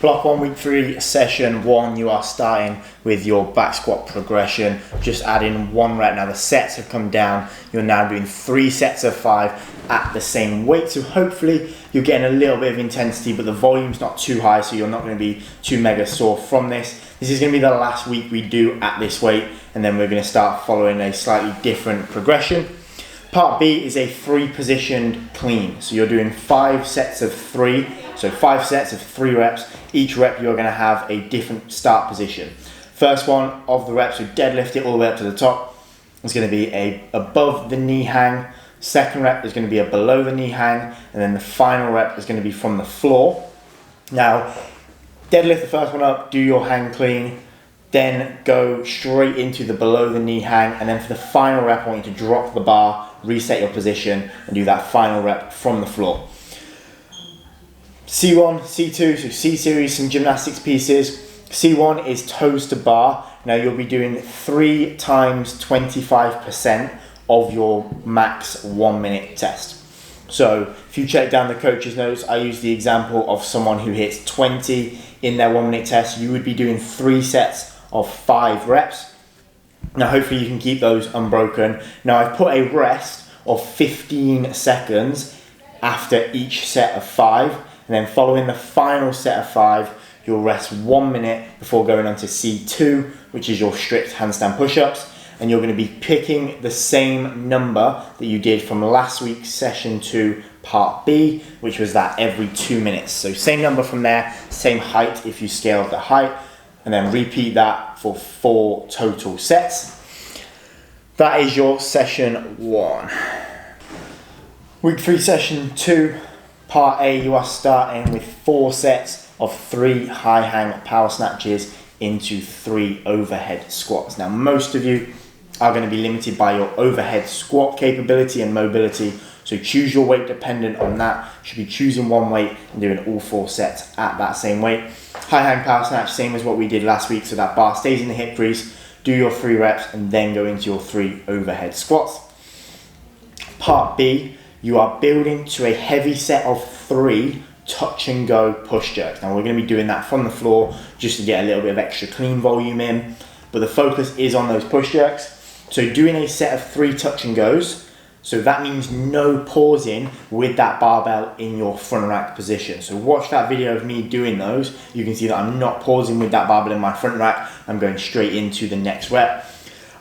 Block 1, week 3, session 1, you are starting with your back squat progression. Just add in 1 rep. Now the sets have come down. You're now doing 3 sets of 5 at the same weight. So hopefully you're getting a little bit of intensity, but the volume's not too high, so you're not going to be too mega sore from this. This is going to be the last week we do at this weight, and then we're going to start following a slightly different progression. Part B is a 3-positioned clean. So you're doing 5 sets of 3. So 5 sets of 3 reps. Each rep you're going to have a different start position. First one of the reps, so deadlift it all the way up to the top. It's going to be a above the knee hang. Second rep is going to be a below the knee hang. And then the final rep is going to be from the floor. Now, deadlift the first one up, do your hang clean. Then go straight into the below the knee hang, and then for the final rep I want you to drop the bar, reset your position, and do that final rep from the floor. C1, C2, so C series, some gymnastics pieces. C1 is toes to bar. Now you'll be doing 3 times 25% of your max 1 minute test. So if you check down the coach's notes, I use the example of someone who hits 20 in their 1 minute test. You would be doing 3 sets of 5 reps. Now hopefully you can keep those unbroken. Now I've put a rest of 15 seconds after each set of 5, and then following the final set of 5 you'll rest 1 minute before going on to C2, which is your strict handstand push-ups, and you're going to be picking the same number that you did from last week's session 2 part B, which was that every 2 minutes. So same number from there, same height if you scale the height, and then repeat that for 4 total sets. That is your session 1. Week 3, session 2, part A, you are starting with 4 sets of 3 high hang power snatches into 3 overhead squats. Now most of you are going to be limited by your overhead squat capability and mobility, so choose your weight dependent on that. You should be choosing one weight and doing all 4 sets at that same weight. High hang power snatch, same as what we did last week, so that bar stays in the hip crease. Do your 3 reps and then go into your 3 overhead squats. Part B, you are building to a heavy set of 3 touch and go push jerks. Now we're going to be doing that from the floor just to get a little bit of extra clean volume in, but the focus is on those push jerks. So doing a set of 3 touch and goes, so that means no pausing with that barbell in your front rack position. So watch that video of me doing those. You can see that I'm not pausing with that barbell in my front rack. I'm going straight into the next rep.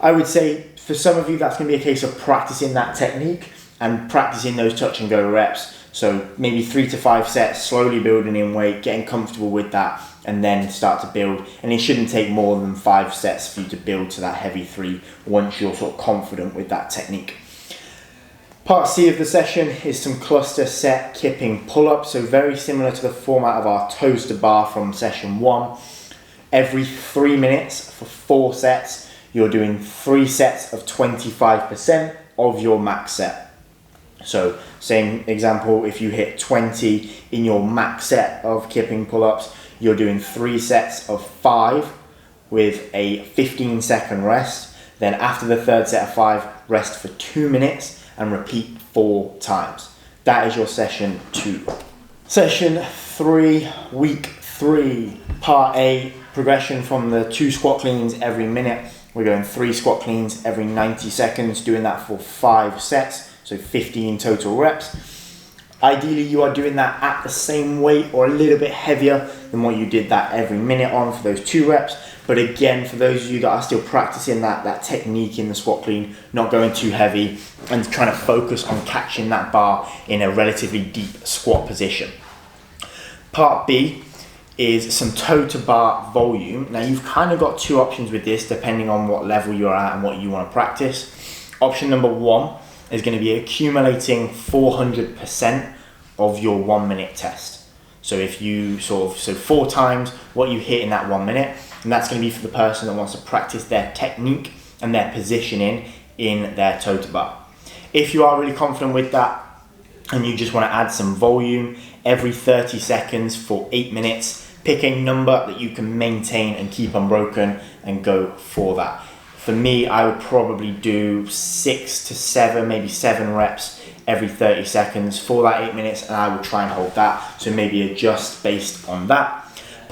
I would say for some of you that's going to be a case of practicing that technique and practicing those touch and go reps. So maybe 3 to 5 sets, slowly building in weight, getting comfortable with that, and then start to build. And it shouldn't take more than 5 sets for you to build to that heavy 3 once you're sort of confident with that technique. Part C of the session is some cluster set kipping pull-ups, so very similar to the format of our toes to bar from session 1. Every 3 minutes for 4 sets, you're doing 3 sets of 25% of your max set. So same example, if you hit 20 in your max set of kipping pull-ups, you're doing 3 sets of 5 with a 15-second rest. Then after the 3rd set of 5, rest for 2 minutes and repeat 4 times. That is your session 2. Session 3, week 3, part A, progression from the 2 squat cleans every minute. We're going 3 squat cleans every 90 seconds, doing that for 5 sets, so 15 total reps. Ideally, you are doing that at the same weight or a little bit heavier than what you did that every minute on for those 2 reps. But again, for those of you that are still practicing that technique in the squat clean, not going too heavy and trying to focus on catching that bar in a relatively deep squat position. Part B is some toe to bar volume. Now you've kind of got 2 options with this depending on what level you're at and what you want to practice. Option number 1 is going to be accumulating 400% of your 1 minute test. So if you 4 times what you hit in that 1 minute, and that's going to be for the person that wants to practice their technique and their positioning in their toe to bar. If you are really confident with that and you just want to add some volume, every 30 seconds for 8 minutes, pick a number that you can maintain and keep unbroken and go for that. For me, I would probably do 6 to 7, maybe 7 reps every 30 seconds for that 8 minutes, and I would try and hold that. So maybe adjust based on that.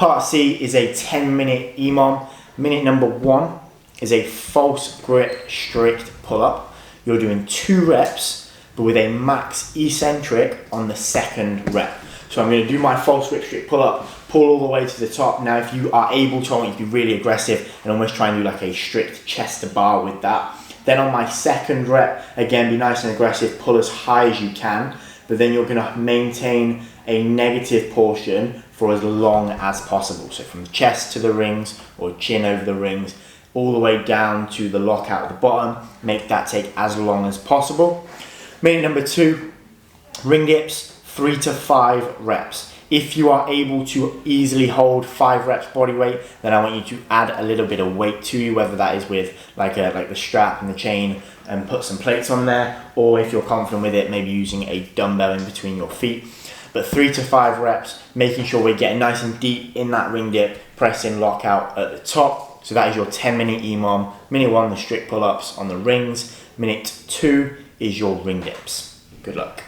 Part C is a 10-minute EMOM. Minute number 1 is a false grip strict pull-up. You're doing 2 reps, but with a max eccentric on the second rep. So I'm going to do my false grip strict pull-up, pull all the way to the top. Now if you are able to, I want you to be really aggressive and almost try and do like a strict chest to bar with that. Then on my second rep, again, be nice and aggressive, pull as high as you can, but then you're going to maintain a negative portion for as long as possible. So from the chest to the rings, or chin over the rings, all the way down to the lockout at the bottom. Make that take as long as possible. Minute number 2, ring dips, 3 to 5 reps. If you are able to easily hold 5 reps body weight, then I want you to add a little bit of weight to you, whether that is with like the strap and the chain, and put some plates on there, or if you're confident with it, maybe using a dumbbell in between your feet. But 3 to 5 reps, making sure we're getting nice and deep in that ring dip, pressing lockout at the top. So that is your 10-minute EMOM. Minute 1, the strict pull-ups on the rings. Minute 2 is your ring dips. Good luck.